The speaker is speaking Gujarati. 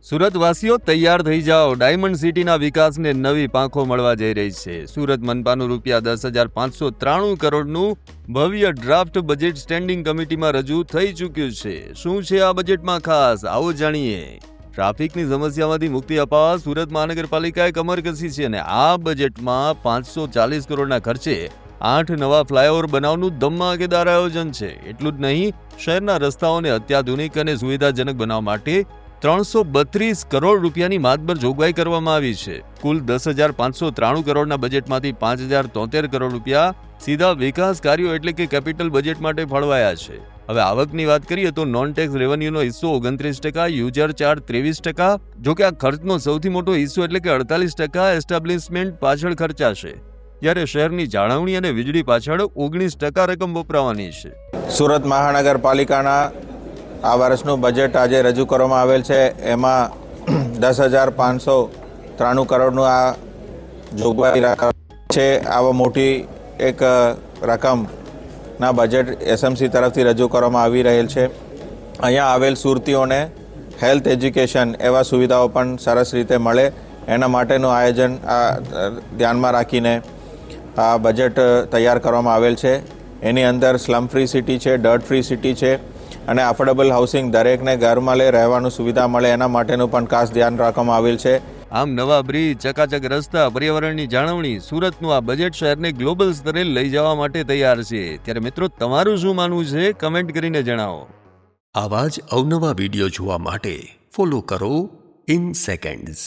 સુરતવાસીઓ તૈયાર થઈ જાઓ, ડાયમંડ સિટીના વિકાસને નવી પાંખો મળવા જઈ રહી છે। સુરત મનપાનું ₹10,593 કરોડનું ભવ્ય ડ્રાફ્ટ બજેટ સ્ટેન્ડિંગ કમિટીમાં રજૂ થઈ ચૂક્યું છે। શું છે આ બજેટમાં ખાસ, આવો જાણીએ। ટ્રાફિકની સમસ્યામાંથી મુક્તિ અપાવવા સુરત મહાનગરપાલિકાએ કમર કસી છે અને આ બજેટમાં 540 કરોડના ખર્ચે 8 નવા ફ્લાયઓવર બનાવવાનું ધમાકેદાર આયોજન છે। એટલું જ નહીં, શહેરના રસ્તાઓને અત્યાધુનિક અને સુવિધાજનક બનાવવા માટે 332 કરોડ રૂપિયાની માતબર જોગવાઈ કરવામાં આવી છે। કુલ 10,593 કરોડના બજેટમાંથી 5,073 કરોડ રૂપિયા સીધા વિકાસ કાર્યો એટલે કે કેપિટલ બજેટ માટે ફાળવાયા છે। હવે આવકની વાત કરીએ તો નોન ટેક્સ રેવન્યુનો હિસ્સો 29%, યુઝર ચાર્જ 23%, જોકે આ ખર્ચનો સૌથી મોટો હિસ્સો એટલે કે 48% એસ્ટાબ્લિશમેન્ટ પાછળ ખર્ચાશે, જ્યારે શહેરની જાળવણી અને વીજળી પાછળ 19% રકમ વપરાવાની છે। સુરત મહાનગરપાલિકાના આ વર્ષનું બજેટ આજે રજૂ કરવામાં આવેલ છે। એમાં 10,593 કરોડનું આ જોગવાઈ છે। આવા મોટી એક રકમના બજેટ એસએમસી તરફથી રજૂ કરવામાં આવી રહેલ છે। અહીંયા આવેલ સુરતીઓને હેલ્થ, એજ્યુકેશન એવા સુવિધાઓ પણ સરસ રીતે મળે, એના માટેનું આયોજન ધ્યાનમાં રાખીને આ બજેટ તૈયાર કરવામાં આવેલ છે। એની અંદર સ્લમ ફ્રી સિટી છે, ડર્ટ ફ્રી સિટી છે અને અફોર્ડેબલ હાઉસિંગ, દરેકને ઘરમાં લઈ રહેવાનું સુવિધા મળે એના માટેનું પણ ખાસ ધ્યાન રાખવામાં આવેલ છે। આમ નવા બ્રિજ, ચકાચક રસ્તા, પર્યાવરણની જાળવણી, સુરતનું આ બજેટ શહેરને ગ્લોબલ સ્તરે લઈ જવા માટે તૈયાર છે। ત્યારે મિત્રો, તમારું શું માનવું છે, કમેન્ટ કરીને જણાવો। આવા જ અવનવા વિડીયો જોવા માટે ફોલો કરો ઇન સેકન્ડ્સ।